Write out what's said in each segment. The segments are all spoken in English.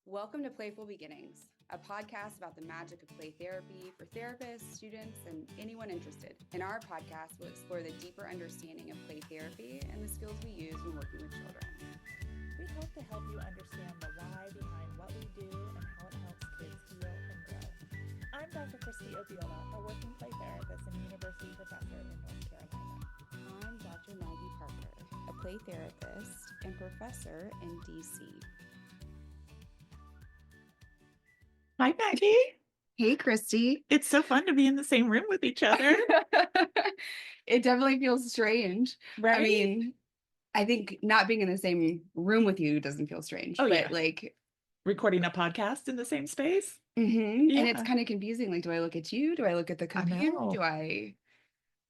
Welcome to Playful Beginnings, a podcast about the magic of play therapy for therapists, students, and anyone interested. In our podcast, we'll explore the deeper understanding of play therapy and the skills we use when working with children. We hope to help you understand the why behind what we do and how it helps kids heal and grow. I'm Dr. Kristie Obiola, a working play therapist and university professor in North Carolina. I'm Dr. Maggie Parker, a play therapist and professor in DC. Hi, Maggie. Hey, Kristie. It's so fun to be in the same room with each other. It definitely feels strange. Right? I mean, I think not being in the same room with you doesn't feel strange, but yeah. like recording a podcast in the same space. And Yeah. it's kind of confusing. Like, do I look at you? Do I look at the computer? Do I,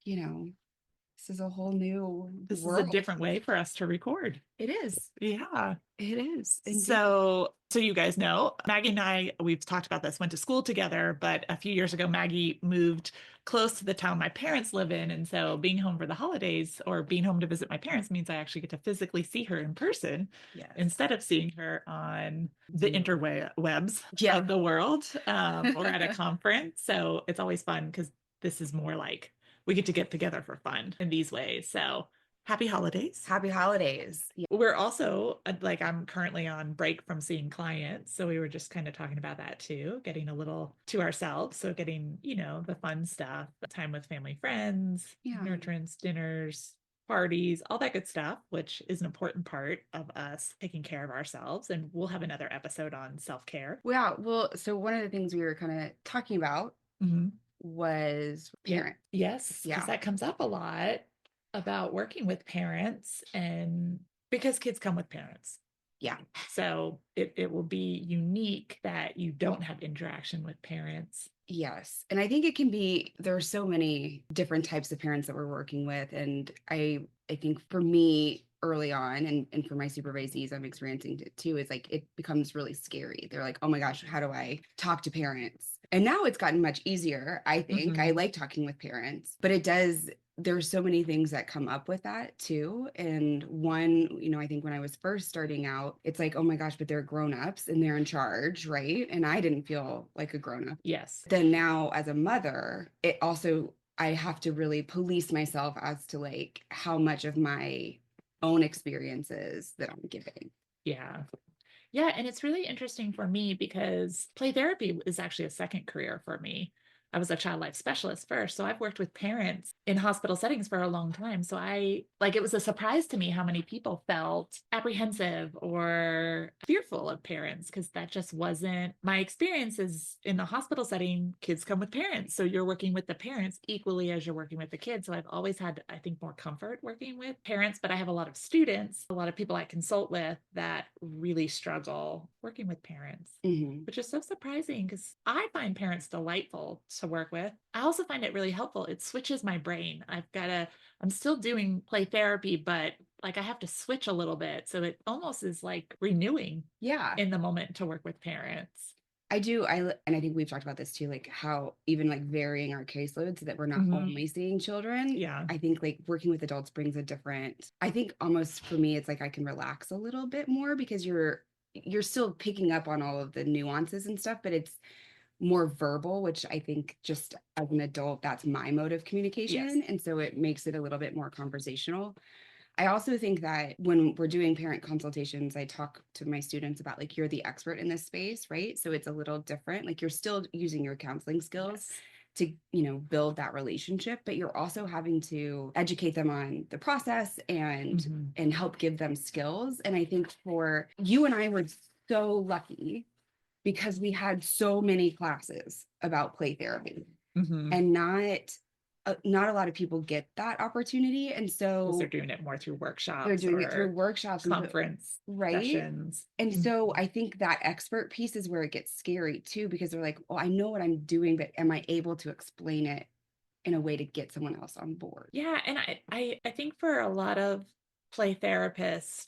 this is a whole new This world. is a different way for us to record. It is. Yeah. It is. Indeed. So you guys know, Maggie and I, we've talked about this, went to school together, but a few years ago, Maggie moved close to the town my parents live in. And so being home for the holidays or being home to visit my parents means I actually get to physically see her in person instead of seeing her on the interwebs of the world or at a conference. So it's always fun because this is more like we get together for fun in these ways. So happy holidays. Happy holidays. Yeah. We're also I'm currently on break from seeing clients. So we were just kind of talking about that too, getting a little to ourselves. So getting, the fun stuff, time with family, friends, nurturance, dinners, parties, all that good stuff, which is an important part of us taking care of ourselves. And we'll have another episode on self-care. Yeah. Well, so one of the things we were kind of talking about was parent. Yes. Because that comes up a lot about working with parents, and because kids come with parents. Yeah. So it will be unique that you don't have interaction with parents. Yes. And I think it can be, there are so many different types of parents that we're working with. And I think for me early on and for my supervisees, I'm experiencing it too, is like, it becomes really scary. They're like, oh my gosh, how do I talk to parents? And now it's gotten much easier. I think I like talking with parents, but there's so many things that come up with that too. And one, I think when I was first starting out, it's like, oh my gosh, but they're grown-ups and they're in charge, right? And I didn't feel like a grown-up. Yes. Then now as a mother, I have to really police myself as to like how much of my own experiences that I'm giving. Yeah. Yeah. And it's really interesting for me because play therapy is actually a second career for me. I was a child life specialist first. So I've worked with parents in hospital settings for a long time. So it was a surprise to me how many people felt apprehensive or fearful of parents, because that just wasn't my experiences in the hospital setting. Kids come with parents. So you're working with the parents equally as you're working with the kids. So I've always had, I think, more comfort working with parents, but I have a lot of students, a lot of people I consult with that really struggle working with parents, which is so surprising because I find parents delightful to work with. I also find it really helpful. It switches my brain. I'm still doing play therapy, but like I have to switch a little bit. So it almost is like renewing in the moment to work with parents. I do. And I think we've talked about this too, like how even like varying our caseload so that we're not only seeing children. Yeah. I think like working with adults brings I think almost for me, it's like I can relax a little bit more because you're still picking up on all of the nuances and stuff, but it's more verbal, which I think just as an adult, that's my mode of communication. Yes. And so it makes it a little bit more conversational. I also think that when we're doing parent consultations, I talk to my students about like, you're the expert in this space, right? So it's a little different. Like you're still using your counseling skills to, build that relationship, but you're also having to educate them on the process and help give them skills. And I think for you and I were so lucky because we had so many classes about play therapy and not a lot of people get that opportunity. And so they're doing it more through workshops. They're doing it through workshops, conference sessions. And so I think that expert piece is where it gets scary too, because they're like, well, I know what I'm doing, but am I able to explain it in a way to get someone else on board? Yeah. And I think for a lot of play therapists,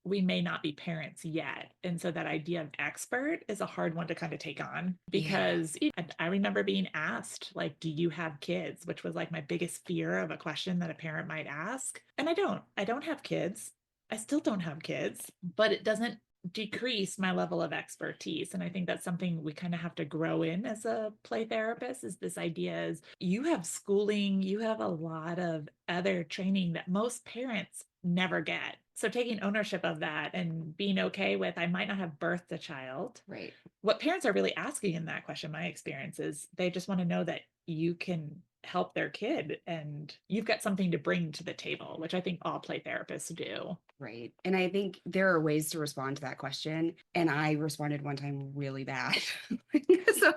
we may not be parents yet. And so that idea of expert is a hard one to kind of take on because I remember being asked, like, do you have kids? Which was like my biggest fear of a question that a parent might ask. And I don't have kids. I still don't have kids, but it doesn't decrease my level of expertise. And I think that's something we kind of have to grow in as a play therapist, is this idea is you have schooling, you have a lot of other training that most parents never get. So taking ownership of that and being okay with, I might not have birthed a child. Right. What parents are really asking in that question, my experience is they just want to know that you can help their kid and you've got something to bring to the table, which I think all play therapists do. Right. And I think there are ways to respond to that question. And I responded one time really bad. So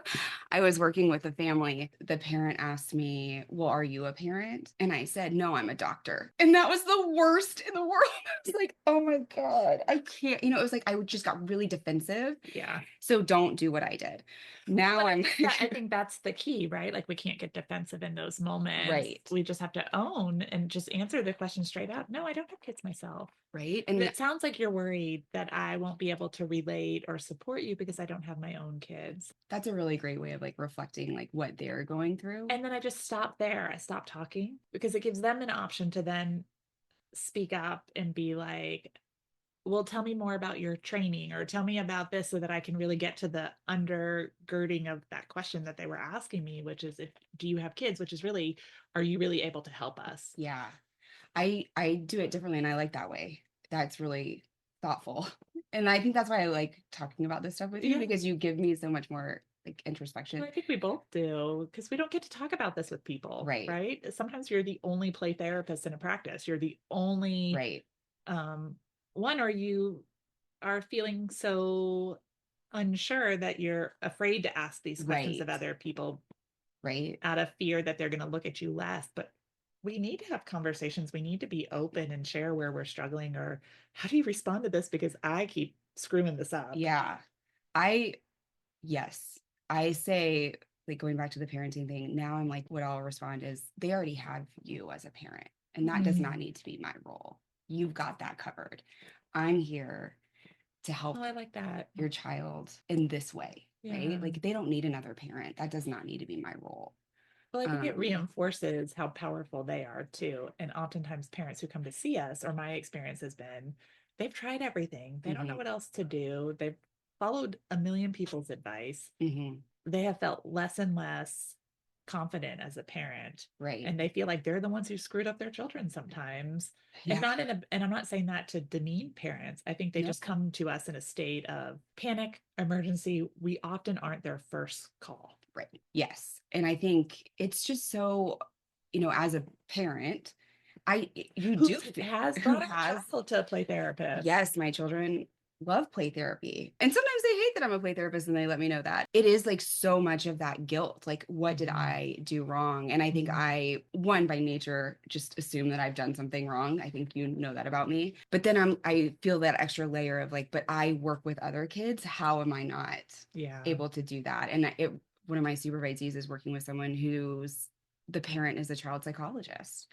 I was working with a family. The parent asked me, well, are you a parent? And I said, no, I'm a doctor. And that was the worst in the world. I was like, oh my God, I can't, it was like, I just got really defensive. Yeah. So don't do what I did. Now I'm I think that's the key, right? Like we can't get defensive in those moments. Right. We just have to own and just answer the question straight up. No, I don't have kids myself. Right. And And it sounds like you're worried that I won't be able to relate or support you because I don't have my own kids. that's a really great way of like reflecting like what they're going through. And then I just stop there. I stop talking because it gives them an option to then speak up and be like, well, tell me more about your training or tell me about this so that I can really get to the undergirding of that question that they were asking me, which is if do you have kids, which is really, are you really able to help us? Yeah. I do it differently and I like that way. That's really thoughtful. And I think that's why I like talking about this stuff with you Yeah. because you give me so much more like Well, introspection. I think we both do because we don't get to talk about this with people, Right. right? Sometimes you're the only play therapist in a practice. You're the only Right. um, one, or you are feeling so unsure that you're afraid to ask these questions of Right. other people Right. out of fear that they're going to look at you less. But we need to have conversations. We need to be open and share where we're struggling or how do you respond to this? Because I keep screwing this up. Yeah. I yes. I say like going back to the parenting thing, now I'm like what I'll respond is they already have you as a parent and that does not Mm. need to be my role. You've got that covered. I'm here to help Oh, I like that. your child in this way, Yeah. right? Like they don't need another parent. That does not need to be my role. Well, I think it Um, reinforces how powerful they are too. And oftentimes, parents who come to see us, or my experience has been, they've tried everything. They don't know mhm, what else to do. They've followed a million people's advice. mhm, They have felt less and less confident as a parent. right. And they feel like they're the ones who screwed up their children sometimes. And Yeah. not in a, and I'm not saying that to demean parents. I think they No, just come to us in a state of panic, emergency. We often aren't their first call. right. Yes. And I think it's just so, as a parent, you Who do has who brought a has child to a play therapist? yes, my children love play therapy. And sometimes they hate that I'm a play therapist and they let me know that. It is like so much of that guilt. Like, what did Mhm. I do wrong? And I think Mhm. one, by nature, just assume that I've done something wrong. I think you know that about me. But then I feel that extra layer of like, but I work with other kids. How am I not Yeah. able to do that? And one of my supervisees is working with someone who's the parent is a child psychologist.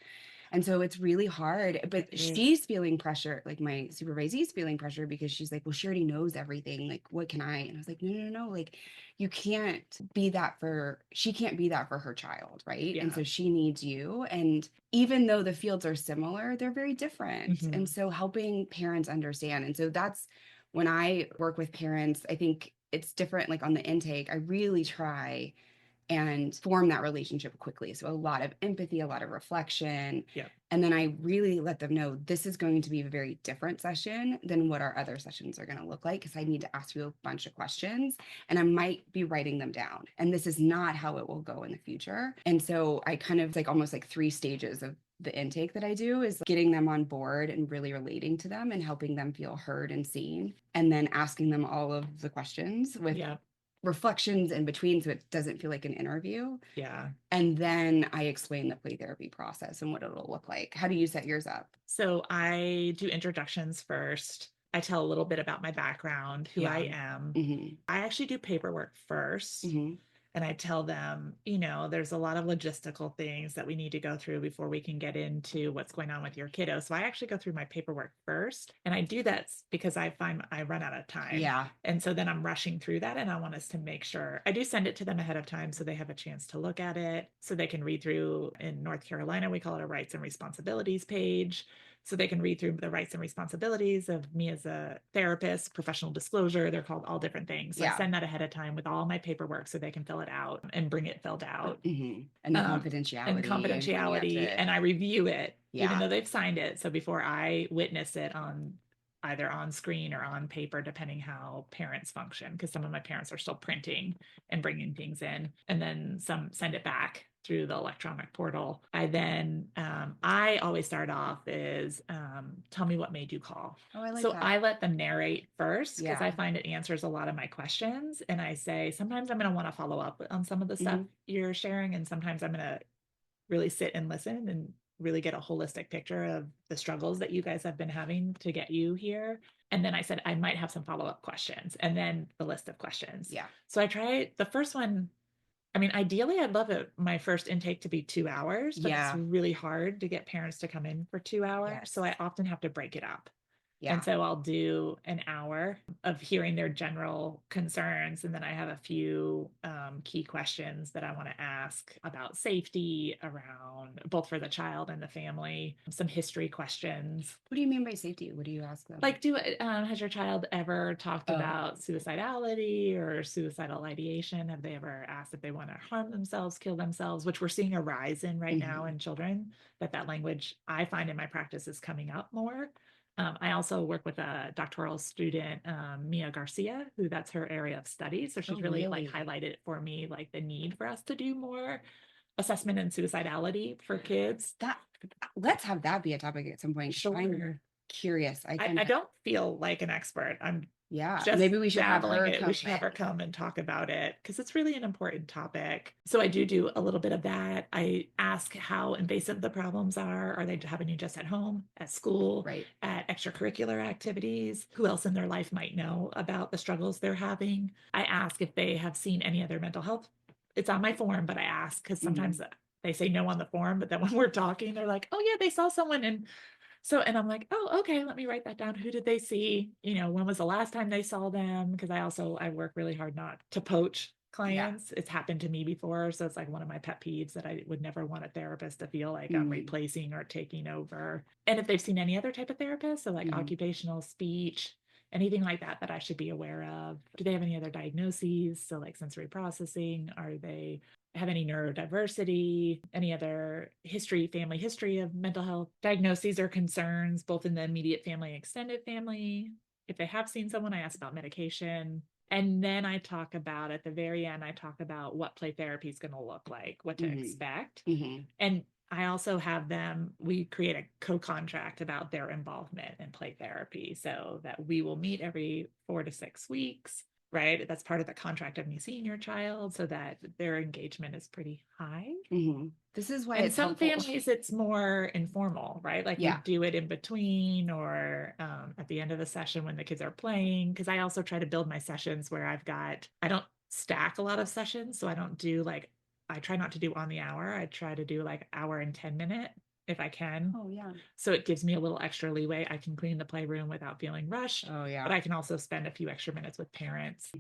And so it's really hard, but she's feeling pressure, like my supervisee's feeling pressure because she's like, well, she already knows everything. Like, what can I? And I was like, no, no, no, no. Like, she can't be that for her child. Right. And Yeah. so she needs you. And even though the fields are similar, they're very different. And Mhm. so helping parents understand. And so that's when I work with parents, I think it's different. Like on the intake, I really try and form that relationship quickly. So a lot of empathy, a lot of reflection. Yeah. And then I really let them know this is going to be a very different session than what our other sessions are going to look like because I need to ask you a bunch of questions and I might be writing them down. And this is not how it will go in the future. And so I kind of like almost like 3 stages of the intake that I do is getting them on board and really relating to them and helping them feel heard and seen. And then asking them all of the questions with Yeah. reflections in between so it doesn't feel like an interview. Yeah. And then I explain the play therapy process and what it'll look like. How do you set yours up? So I do introductions first. I tell a little bit about my background, who I Yeah. am. Mm-hmm. I actually do paperwork first. Mm-hmm. And I tell them, there's a lot of logistical things that we need to go through before we can get into what's going on with your kiddo. So I actually go through my paperwork first. And I do that because I find I run out of time. Yeah. And so then I'm rushing through that. And I want us to make sure I do send it to them ahead of time so they have a chance to look at it, so they can read through. In North Carolina, we call it a rights and responsibilities page. so they can read through the rights and responsibilities of me as a therapist, professional disclosure. They're called all different things. So I Yeah. send that ahead of time with all my paperwork so they can fill it out and bring it filled out. And the confidentiality. And the confidentiality. And I review it, even Yeah. though they've signed it. So before I witness it on either on screen or on paper, depending how parents function, because some of my parents are still printing and bringing things in, and then some send it back through the electronic portal. I always start off is tell me what made you call. Oh, I like So that. I let them narrate first because Yeah. I find it answers a lot of my questions. And I say, sometimes I'm going to want to follow up on some of the stuff you're sharing. And sometimes I'm going to really sit and listen and really get a holistic picture of the struggles that you guys have been having to get you here. And then I said, I might have some follow-up questions, and then the list of questions. Yeah. So I try the first one. I mean, ideally, I'd love it, my first intake to be 2 hours, but it's really hard to get parents to come in for 2 hours. Yes. So I often have to break it up. Yeah. And so I'll do an hour of hearing their general concerns. And then I have a few key questions that I want to ask about safety around both for the child and the family, some history questions. What do you mean by safety? What do you ask them? Like, has your child ever talked about suicidality or suicidal ideation? Have they ever asked if they want to harm themselves, kill themselves, which we're seeing a rise in right now in children, that language I find in my practice is coming up more. I also work with a doctoral student, Mia Garcia, who that's her area of study. So she's really like highlighted for me, like the need for us to do more assessment and suicidality for kids. Let's have that be a topic at some point. Sure. I'm curious. I don't feel like an expert. I'm just maybe we should have her we should have her come and talk about it because it's really an important topic. So I do a little bit of that. I ask how invasive the problems are. Are they having you just at home, at school, at extracurricular activities? Who else in their life might know about the struggles they're having? I ask if they have seen any other mental health. It's on my form, but I ask because sometimes they say no on the form, but then when we're talking, they're like, oh yeah, they saw someone. And I'm like, oh, okay, let me write that down. Who did they see? When was the last time they saw them? Because I work really hard not to poach clients. It's happened to me before. So it's like one of my pet peeves that I would never want a therapist to feel like I'm replacing or taking over. And if they've seen any other type of therapist, so like occupational speech, anything like that I should be aware of. Do they have any other diagnoses? So like sensory processing, are they have any neurodiversity, any other family history of mental health diagnoses or concerns, both in the immediate family and extended family. If they have seen someone, I ask about medication. And then I talk about, at the very end, I talk about what play therapy is going to look like, what to expect. And I also have we create a co-contract about their involvement in play therapy so that we will meet every 4 to 6 weeks. Right. That's part of the contract of me seeing your child so that their engagement is pretty high. This is why in some families it's more informal, right? Like we do it in between or at the end of the session when the kids are playing. Because I also try to build my sessions where I don't stack a lot of sessions. So I don't do I try not to do on the hour. I try to do like hour and 10-minute if I can. Oh yeah. So it gives me a little extra leeway. I can clean the playroom without feeling rushed. Oh yeah. But I can also spend a few extra minutes with parents.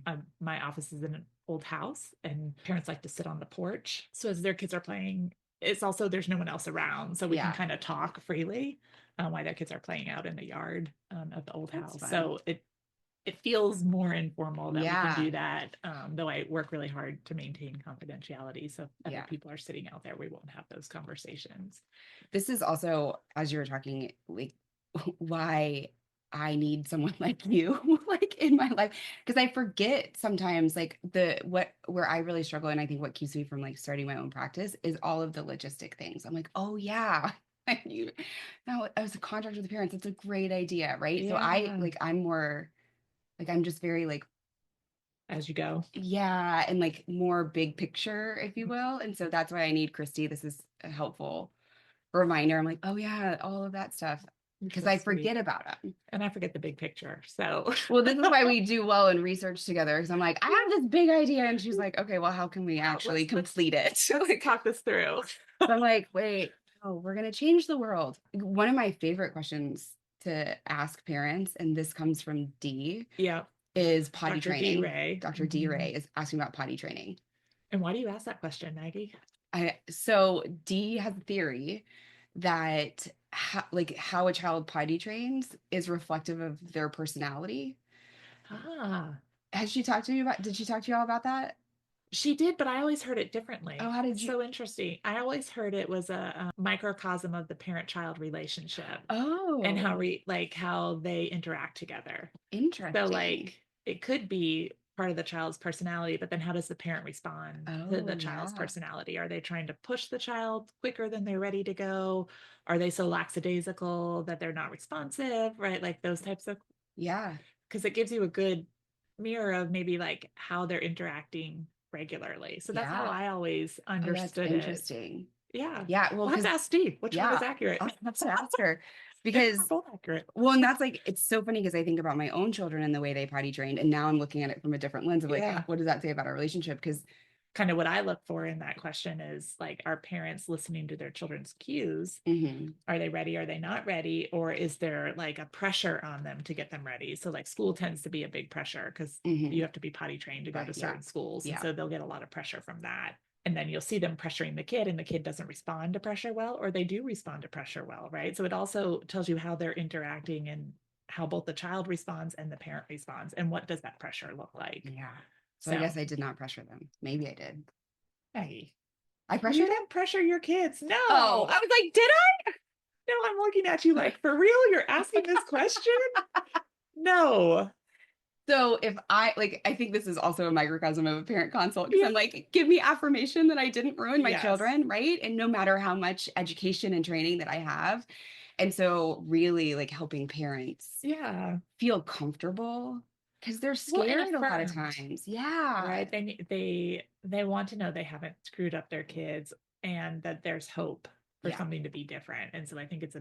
My office is in an old house and parents like to sit on the porch. So as their kids are playing, it's also, there's no one else around. So we can kind of talk freely while their kids are playing out in the yard of the old house. Fun. So it feels more informal that we can do that. Though I work really hard to maintain confidentiality. So if other people are sitting out there, we won't have those conversations. This is also, as you were talking, like why I need someone like you, like in my life, because I forget sometimes like where I really struggle. And I think what keeps me from like starting my own practice is all of the logistic things. I'm like, oh yeah. Now as a contract with the parents, it's a great idea. Right. Yeah. So I'm more like, I'm just very like, as you go. Yeah. And like more big picture, if you will. And so that's why I need Kristie. This is a helpful reminder. I'm like, oh yeah, all of that stuff. Because I forget about them. And I forget the big picture. So, well, this is why we do well in research together. Because I'm like, I have this big idea. And she's like, okay, well, how can we actually complete it? Let's talk this through. So I'm like, wait, we're going to change the world. One of my favorite questions to ask parents, and this comes from Dee, is potty training. Dr. D. Ray is asking about potty training. And why do you ask that question, Maggie? So Dee has a theory that how a child potty trains is reflective of their personality. Ah, Has she talked to you about, did she talk to you all about that? she did, but I always heard it Oh, differently. how did It's you? so interesting. I always heard it was a microcosm of the parent-child relationship and Oh, how they interact together. So interesting. like it could be part of the child's personality, but then how does the parent respond to Oh, the child's yeah. personality? Are they trying to push the child quicker than they're ready to go? Are they so lackadaisical that they're not responsive, right? Like those types of, Yeah. because it gives you a good mirror of maybe like how they're interacting regularly. So that's how Yeah. I always Oh, that's understood it. interesting. Yeah. Yeah. Well, We'll have to because, ask Steve which one yeah, is accurate. I'll have to ask her Maybe we're because, both accurate. well, and that's like, it's so funny because I think about my own children and the way they potty trained. And now I'm looking at it from a different lens of like, Yeah. what does that say about our relationship? Because, Kind of what I look for in that question is like, are parents listening to their children's cues? mhm, Are they ready? Are they not ready? Or is there like a pressure on them to get them ready? So, like, school tends to be a big pressure because you mhm, have to be potty trained to go right. to Yeah. certain schools. And Yeah. so they'll get a lot of pressure from that. And then you'll see them pressuring the kid, and the kid doesn't respond to pressure well, or they do respond to pressure well, right? So, it also tells you how they're interacting and how both the child responds and the parent responds. And what does that pressure look like? Yeah. So I So, guess I did not pressure them. Maybe I did. Maggie, I you pressured him? don't pressure your kids. No. Oh, I was like, did No, I'm looking at you like, for real? You're asking this question? No. So if I like, I think this is also a microcosm of a parent consult because Yeah. I'm like, give me affirmation that I didn't ruin my Yes. children, right? And no matter how much education and training that I have. And so really like helping parents Yeah. feel comfortable because they're Well, and scared a lot of affirmed, times. Yeah. right? They want to know they haven't screwed up their kids and that there's hope for Yeah. something to be different. And so I think it's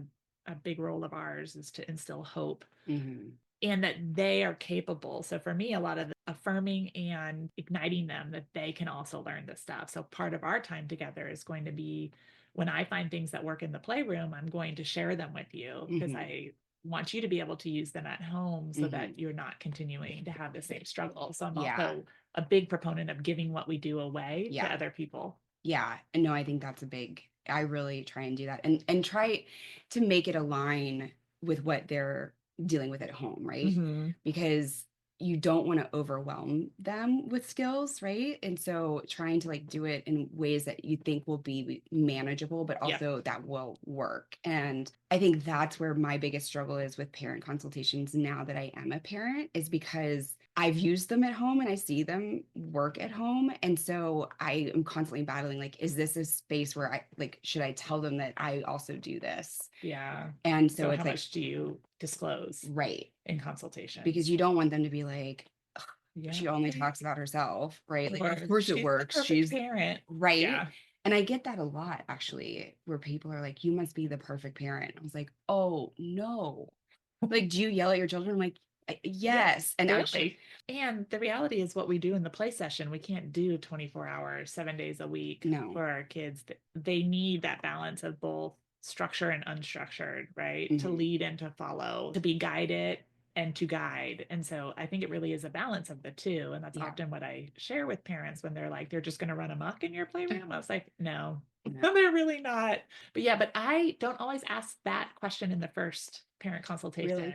a big role of ours is to instill hope Hmm. and that they are capable. So for me, a lot of the affirming and igniting them that they can also learn this stuff. So part of our time together is going to be when I find things that work in the playroom, I'm going to share them with you because Hmm. I want you to be able to use them at home so Hmm. that you're not continuing to have the same struggle. So I'm Yeah. also a big proponent of giving what we do away to Yeah. other people. Yeah. And no, I think that's a big, I really try and do that and try to make it align with what they're dealing with at home, right? Mm-hmm. Because you don't want to overwhelm them with skills, right? And so trying to like do it in ways that you think will be manageable, but Yeah. also that will work. And I think that's where my biggest struggle is with parent consultations now that I am a parent, is because I've used them at home and I see them work at home. And so I am constantly battling like, is this a space where I like, should I tell them that I also do this? Yeah. And so So how it's like, much do you disclose right. in Because consultations? you don't want them to be like, "Ugh, Yeah. she only talks about herself, right? Like, Or of course it she's the works. perfect She's parent. right. Yeah. And I get that a lot actually, where people are like, you must be the perfect parent. I was like, oh no. Like, do you yell at your children? I'm like, Yes, yes. And actually, daily. And the reality is what we do in the play session, we can't do 24 hours, 7 days a week no. for our kids. They need that balance of both structure and unstructured, right? To Hmm. lead and to follow, to be guided and to guide. And so I think it really is a balance of the two. And that's Yeah. often what I share with parents when they're like, they're just going to run amok in your playroom. I was like, no, No. they're really not. But yeah, but I don't always ask that question in the first parent consultation. Really?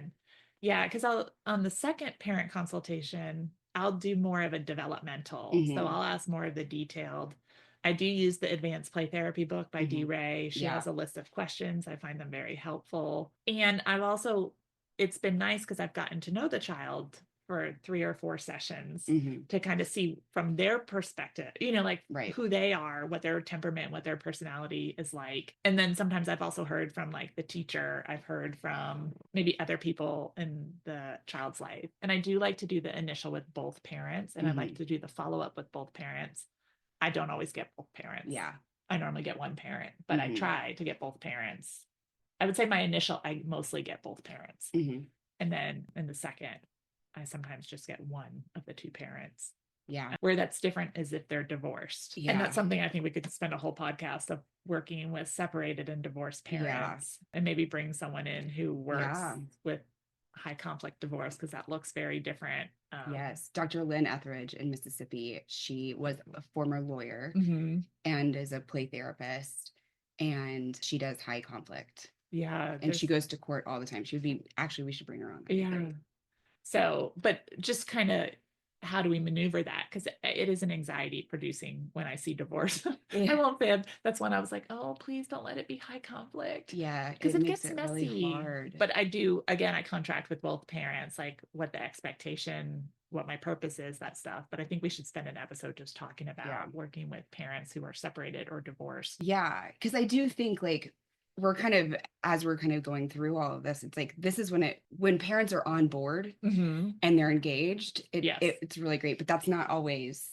Yeah, because I'll on the second parent consultation, I'll do more of a developmental. So Hmm. I'll ask more of the detailed. I do use the Advanced Play Therapy book by Dee Hmm. Ray. She Yeah. has a list of questions. I find them very helpful. And I've also, it's been nice because I've gotten to know the child for 3 or 4 sessions Hmm. to kind of see from their perspective, like Right. who they are, what their temperament, what their personality is like. And then sometimes I've also heard from like the teacher, I've heard from maybe other people in the child's life. And I do like to do the initial with both parents, and I like Hmm. to do the follow up with both parents. I don't always get both parents. Yeah. I normally get one parent, but I Hmm. try to get both parents. I would say my initial, I mostly get both parents. Hmm. And then in the second, I sometimes just get one of the two parents. Yeah. Where that's different is if they're divorced. And Yeah. that's something I think we could spend a whole podcast of working with separated and divorced Yeah. parents and maybe bring someone in who works Yeah. with high conflict divorce because that looks very different. Yes. Dr. Lynn Etheridge in Mississippi, she was a former lawyer Mhm. and is a play therapist. and she does high conflict. Yeah, And she goes to court all the time. Actually, we should bring her on. That'd be yeah. great. So, but just kind of how do we maneuver that? Because it is an anxiety producing when I see divorce. I Yeah. won't fib. That's when I was like, oh, please don't let it be high conflict. Yeah, Because it it makes gets it really messy. hard. But I do, again, I contract with both parents, like what the expectation, what my purpose is, that stuff. But I think we should spend an episode just talking about Yeah. working with parents who are separated or divorced. Yeah, because I do think like we're kind of as we're kind of going through all of this, it's like this is when parents are on board Mm-hmm. and they're engaged, Yes. it's really great, but that's not always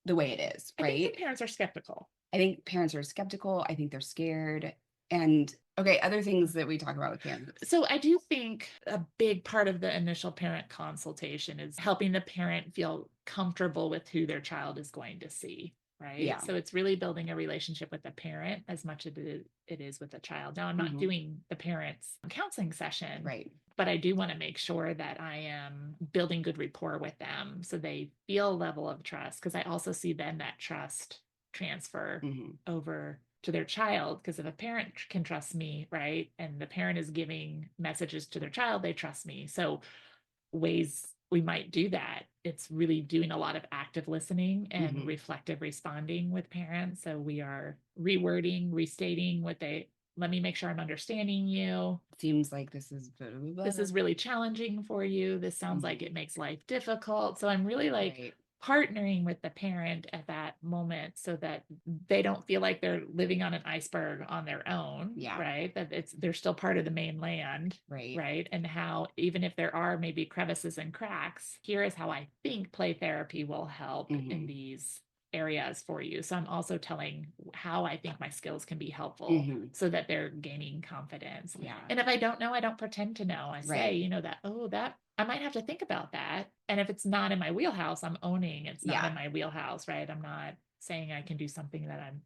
the way it is, I think right? some parents are skeptical. I think parents are skeptical. I think they're scared. And okay, other things that we talk about with parents. So I do think a big part of the initial parent consultation is helping the parent feel comfortable with who their child is going to see. Right. Yeah. So it's really building a relationship with the parent as much as it is with the child. Now, I'm not doing the parent's counseling session, Right. but I do want to make sure that I am building good rapport with them so they feel a level of trust. Because I also see then that trust transfer over to their child. Because if a parent can trust me, right, and the parent is giving messages to their child, they trust me. So ways we might do that, it's really doing a lot of active listening and reflective responding with parents. So we are rewording, restating what they let me make sure I'm understanding you. Seems like this is really challenging for you. This sounds like it makes life difficult. So I'm really like partnering with the parent at that moment so that they don't feel like they're living on an iceberg on their own. Yeah. Right. That they're still part of the mainland. Right. Right. And how, even if there are maybe crevices and cracks, here is how I think play therapy will help in these areas for you. So I'm also telling how I think my skills can be helpful so that they're gaining confidence. Yeah. And if I don't know, I don't pretend to know. I say, that, oh, that I might have to think about that. And if it's not in my wheelhouse, I'm owning it's not in my wheelhouse, right? I'm not saying I can do something that I'm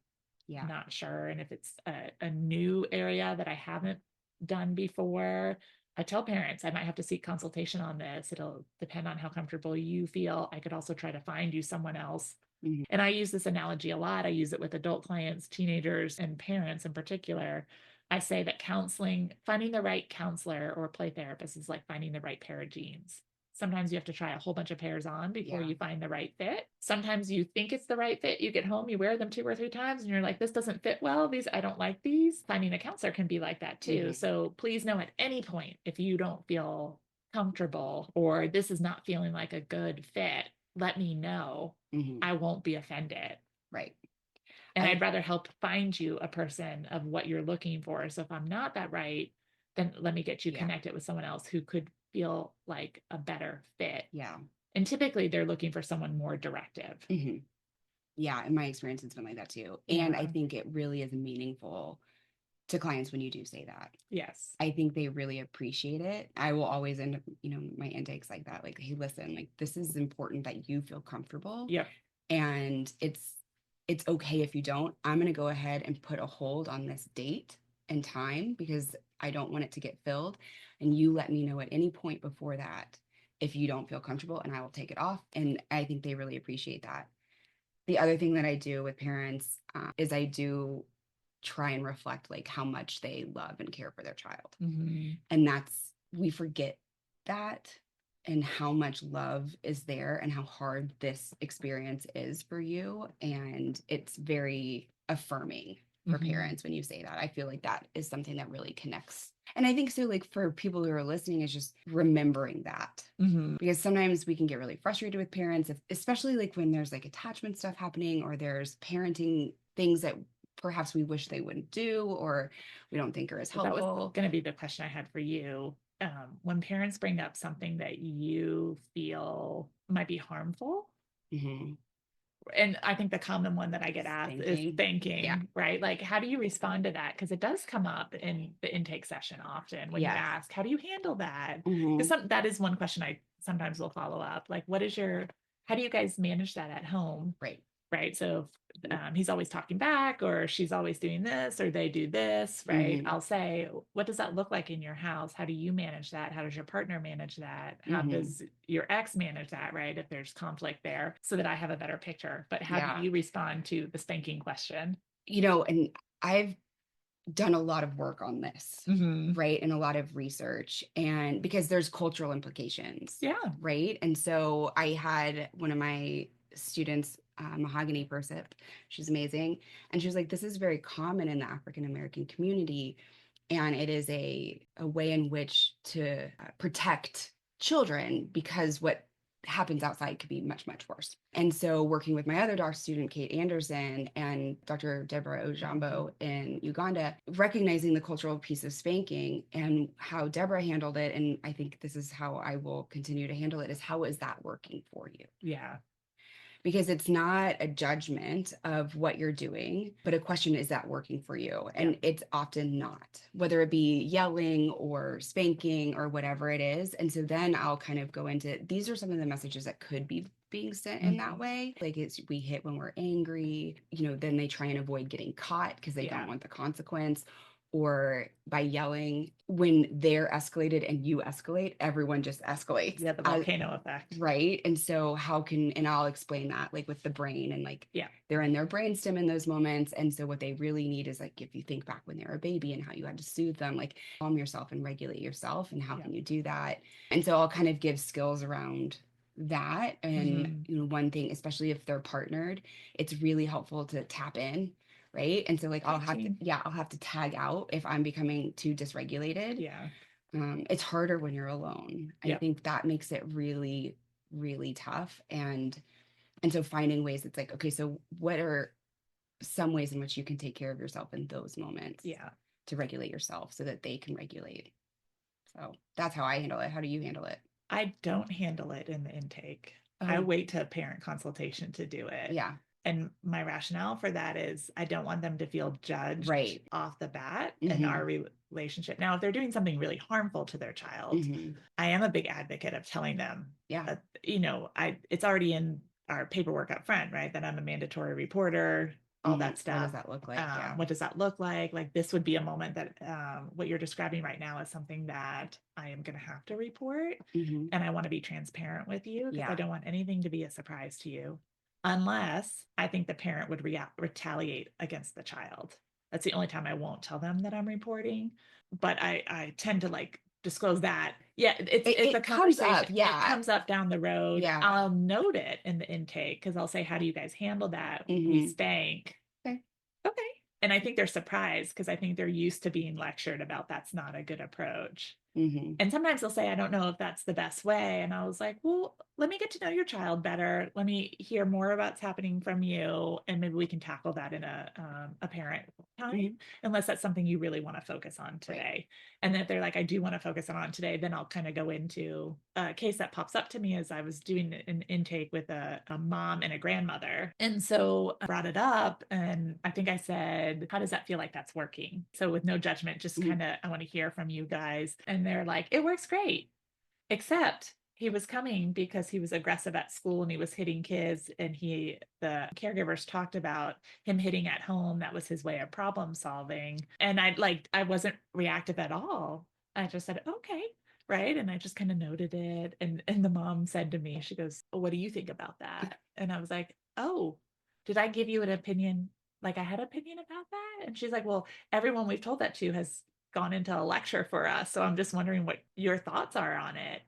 not sure. And if it's a new area that I haven't done before, I tell parents I might have to seek consultation on this. It'll depend on how comfortable you feel. I could also try to find you someone else. And I use this analogy a lot. I use it with adult clients, teenagers, and parents in particular. I say that counseling, finding the right counselor or play therapist is like finding the right pair of jeans. Sometimes you have to try a whole bunch of pairs on before you find the right fit. Sometimes you think it's the right fit. You get home, you wear them 2 or 3 times, and you're like, this doesn't fit well. I don't like these. Finding a counselor can be like that too. So please know at any point if you don't feel comfortable or this is not feeling like a good fit, let me know. I won't be offended. Right. And I'd rather help find you a person of what you're looking for. So if I'm not that right, then let me get you connected with someone else who could feel like a better fit. Yeah. And typically they're looking for someone more directive. Yeah. In my experience, it's been like that too. And I think it really is meaningful to clients when you do say that. Yes. I think they really appreciate it. I will always end up, my intakes like that. Like, hey, listen, like this is important that you feel comfortable. Yep. And it's okay if you don't. I'm going to go ahead and put a hold on this date and time because I don't want it to get filled. And you let me know at any point before that if you don't feel comfortable and I will take it off. And I think they really appreciate that. The other thing that I do with parents is I do try and reflect like how much they love and care for their child. And we forget that and how much love is there and how hard this experience is for you. And it's very affirming for parents when you say that. I feel like that is something that really connects. And I think so, like for people who are listening, is just remembering that because sometimes we can get really frustrated with parents, especially like when there's like attachment stuff happening or there's parenting things that perhaps we wish they wouldn't do or we don't think are as helpful. That was going to be the question I had for you. When parents bring up something that you feel might be harmful, and I think the common one that I get asked is thanking, right? Like, how do you respond to that? Because it does come up in the intake session often when you ask, how do you handle that? Because that is one question I sometimes will follow up. Like, how do you guys manage that at home? Right. So he's always talking back or she's always doing this or they do this, right? I'll say, what does that look like in your house? How do you manage that? How does your partner manage that? How does your ex manage that, right? If there's conflict there so that I have a better picture. But how do you respond to the spanking question? And I've done a lot of work on this, Mm-hmm. right? And a lot of research, and because there's cultural implications, Yeah. right? And so I had one of my students, Mahogany Persip, she's amazing. And she was like, this is very common in the African American community. And it is a way in which to protect children, because what happens outside could be much, much worse. And so working with my other doctor student, Kate Anderson, and Dr. Deborah Ojambo in Uganda, recognizing the cultural piece of spanking and how Deborah handled it, and I think this is how I will continue to handle it, is how is that working for you? Yeah. Because it's not a judgment of what you're doing, but a question, is that working for you? And it's often not, whether it be yelling or spanking or whatever it is. And so then I'll kind of go into, these are some of the messages that could be being sent in that way. Like, it's, we hit when we're angry, then they try and avoid getting caught because they don't want the consequence. Or by yelling, when they're escalated and you escalate, everyone just escalates. Yeah, the volcano effect. Right. And so and I'll explain that, like, with the brain, and like, they're in their brainstem in those moments. And so what they really need is, like, if you think back when they were a baby and how you had to soothe them, like, calm yourself and regulate yourself, and how can you do that? And so I'll kind of give skills around that. And one thing, especially if they're partnered, it's really helpful to tap in. Right. And so, like, I'll have to tag out if I'm becoming too dysregulated. Yeah. It's harder when you're alone. I think that makes it really, really tough. And so finding ways, it's like, okay, so what are some ways in which you can take care of yourself in those moments? To regulate yourself so that they can regulate. So that's how I handle it. How do you handle it? I don't handle it in the intake. I wait to parent consultation to do it. Yeah. And my rationale for that is I don't want them to feel judged off the bat in our relationship. Now, if they're doing something really harmful to their child, I am a big advocate of telling them, it's already in our paperwork up front, right? That I'm a mandatory reporter, all that stuff. What does that look like? What does that look like? Like, this would be a moment that what you're describing right now is something that I am going to have to report. And I want to be transparent with you, because I don't want anything to be a surprise to you, unless I think the parent would retaliate against the child. That's the only time I won't tell them that I'm reporting. But I tend to, like, disclose that. Yeah, it's a conversation. It comes up down the road. I'll note it in the intake, because I'll say, how do you guys handle that? We spank. Okay. And I think they're surprised, because I think they're used to being lectured about that's not a good approach. And sometimes they'll say, I don't know if that's the best way. And I was like, well, let me get to know your child better. Let me hear more about what's happening from you. And maybe we can tackle that in a parent time, unless that's something you really want to focus on today. And if they're like, I do want to focus on today, then I'll kind of go into a case that pops up to me as I was doing an intake with a mom and a grandmother. And so I brought it up, and I think I said, how does that feel like that's working? So with no judgment, just kind of, I want to hear from you guys. And they're like, it works great, except he was coming because he was aggressive at school and he was hitting kids, and the caregivers talked about him hitting at home. That was his way of problem solving. And I wasn't reactive at all. I just said, okay, right. And I just kind of noted it. And the mom said to me, she goes, what do you think about that? And I was like, oh, did I give you an opinion? Like, I had an opinion about that? And she's like, well, everyone we've told that to has gone into a lecture for us. So I'm just wondering what your thoughts are on it.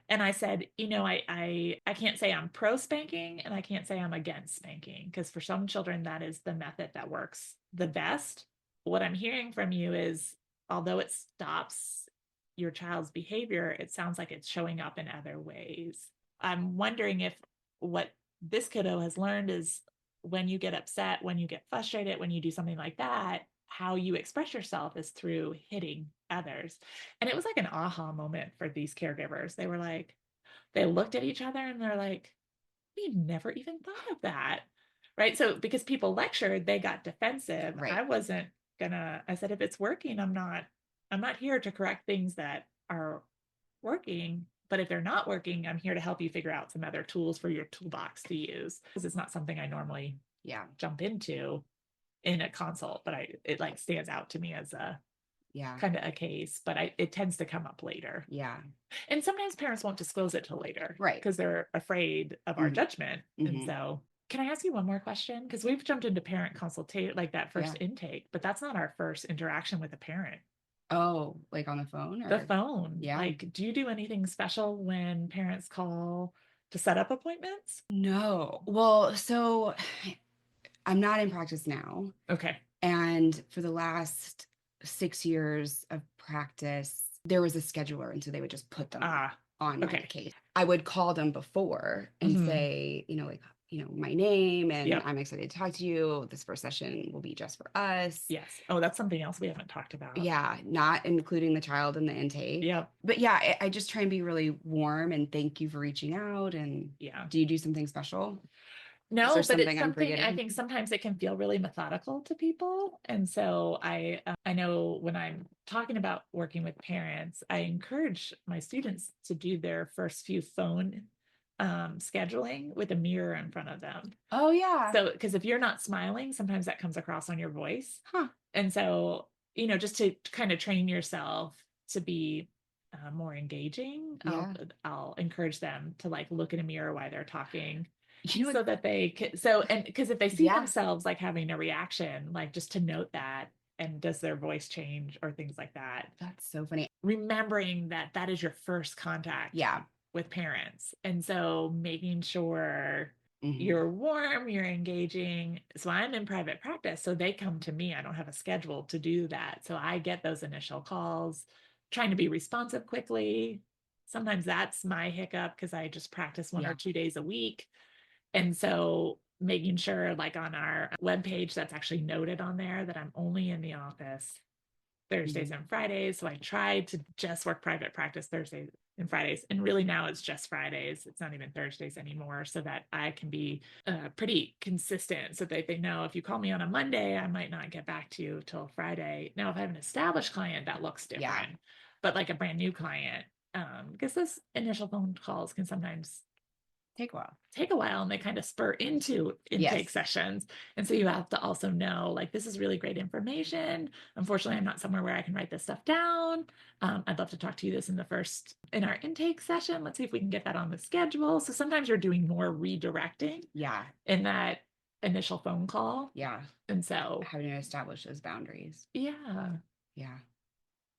And I said, I can't say I'm pro spanking, and I can't say I'm against spanking, because for some children, that is the method that works the best. What I'm hearing from you is, although it stops your child's behavior, it sounds like it's showing up in other ways. I'm wondering if what this kiddo has learned is, when you get upset, when you get frustrated, when you do something like that, how you express yourself is through hitting others. And it was like an aha moment for these caregivers. They were like, they looked at each other and they're like, we've never even thought of that. Right. So because people lectured, they got defensive. Right. I said, if it's working, I'm not here to correct things that are working. But if they're not working, I'm here to help you figure out some other tools for your toolbox to use, because it's not something I normally jump into in a consult, but it like stands out to me as a kind of a case, but it tends to come up later. And sometimes parents won't disclose it till later, right? Because they're afraid of our judgment. And so Can I ask you one more question? Because we've jumped into parent consultation, like that first Yeah. intake, but that's not our first interaction with a parent. Oh, like on the phone The or? phone. Yeah. Like, do you do anything special when parents call to set up appointments? No. Well, so I'm not in practice now. Okay. And for the last 6 years of practice, there was a scheduler. And so they would just put them Ah, on my okay. case. I would call them before and Mhm. say, my name, and Yep. I'm excited to talk to you. This first session will be just for us. Yes. Oh, that's something else we haven't talked about. Yeah, not including the child in the intake. Yep. But yeah, I just try and be really warm and thank you for reaching out. And Yeah. do you do something special? Is there No, but it's something I'm something I forgetting? think sometimes it can feel really methodical to people. And so I know when I'm talking about working with parents, I encourage my students to do their first few phone scheduling with a mirror in front of them. Oh, yeah. So, because if you're not smiling, sometimes that comes across on your voice. Huh. And so, just to kind of train yourself to be more engaging, Yeah. I'll encourage them to like look in a mirror while they're talking You know what? so that they can, and because if they see Yeah, themselves like having a reaction, like just to note that, and does their voice change or things like that, that's so funny. remembering that that is your first contact Yeah. with parents. And so making sure Hmm. you're warm, you're engaging. So I'm in private practice, so they come to me. I don't have a schedule to do that. So I get those initial calls, trying to be responsive quickly. Sometimes that's my hiccup because I just practice one or Yeah. 2 days a week. And so making sure like on our webpage that's actually noted on there that I'm only in the office Thursdays Mhm. and Fridays. So I tried to just work private practice Thursdays and Fridays. And really now it's just Fridays. It's not even Thursdays anymore, so that I can be pretty consistent so that they know if you call me on a Monday, I might not get back to you till Friday. Now, if I have an established client, that looks Yeah. different. But like a brand new client, because those initial phone calls can sometimes Take a while. take a while and they kind of spur into intake Yes. sessions. And so you have to also know like this is really great information. Unfortunately, I'm not somewhere where I can write this stuff down. I'd love to talk to you this in our intake session. Let's see if we can get that on the schedule. So sometimes you're doing more redirecting Yeah. in that initial phone call. Yeah. And so Having to establish those boundaries. yeah, Yeah.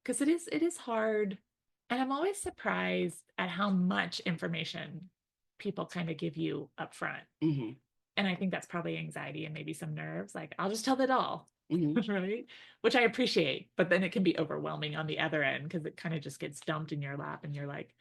because it is hard. And I'm always surprised at how much information people kind of give you up front. Hmm. And I think that's probably anxiety and maybe some nerves. Like, I'll just tell it all. Hmm. Right. Which I appreciate. But then it can be overwhelming on the other end because it kind of just gets dumped in your lap and you're like,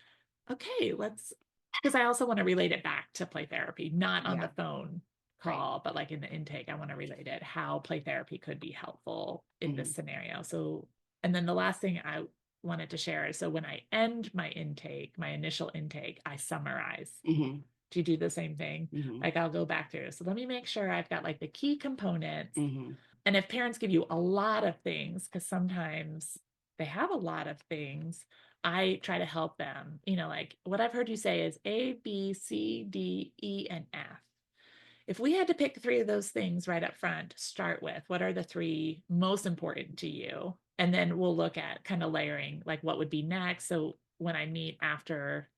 okay, let's. Because I also want to relate it back to play therapy, not on Yeah. the phone Right. call, but like in the intake, I want to relate it how play therapy could be helpful in this scenario. So, and then the last thing I wanted to share is so when I end my intake, my initial intake, I summarize. Hmm. Do you do the same thing? Hmm. Like I'll go back through. So let me make sure I've got like the key components. Hmm. And if parents give you a lot of things, because sometimes they have a lot of things, I try to help them. Like what I've heard you say is A, B, C, D, E, and F. If we had to pick three of those things right up front to start with, what are the three most important to you? And then we'll look at kind of layering, like what would be next. So when I meet after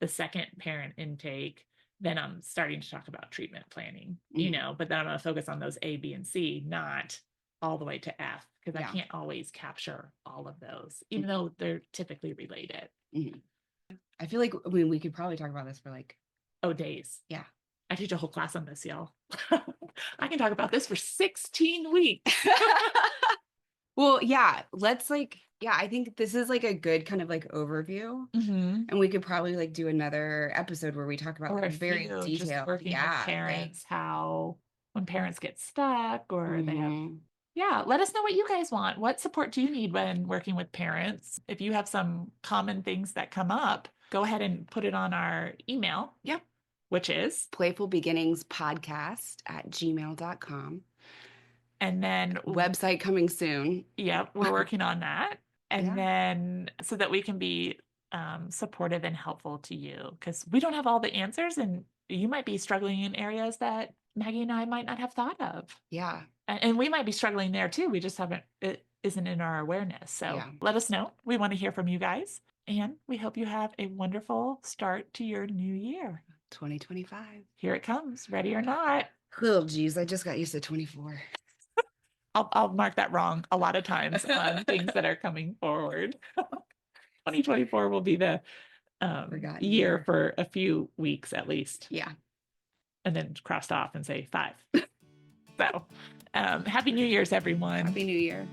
the second parent intake, then I'm starting to talk about treatment planning, Hmm. but then I'm going to focus on those A, B, and C, not all the way to F, because I Yeah. can't always capture all of those, even though they're typically related. Hmm. I feel like we could probably talk about this for like, Oh, days. yeah. I teach a whole class on this, y'all. I can talk about this for 16 weeks. Well, yeah, yeah, I think this is like a good kind of like overview. Mm-hmm. And we could probably like do another episode where we talk about Or like a very few, just detailed, working with yeah, like, parents, how when parents get stuck or they have. hmm, Yeah, let us know what you guys want. What support do you need when working with parents? If you have some common things that come up, go ahead and put it on our email. yeah, Which is, playfulbeginningspodcast@gmail.com. and then, Website coming soon. yeah, we're working on that. And Yeah. then so that we can be supportive and helpful to you because we don't have all the answers and you might be struggling in areas that Maggie and I might not have thought of. Yeah. And we might be struggling there too. We just haven't, it isn't in our awareness. So Yeah. let us know. We want to hear from you guys. And we hope you have a wonderful start to your new year. 2025. Here it comes, ready or not. Oh, geez, I just got used to 24. I'll mark that wrong a lot of times on things that are coming forward. 2024 will be the Forgotten year year. for a few weeks at least. Yeah. And then crossed off and say 5. So, Happy New Year's, everyone. Happy New Year.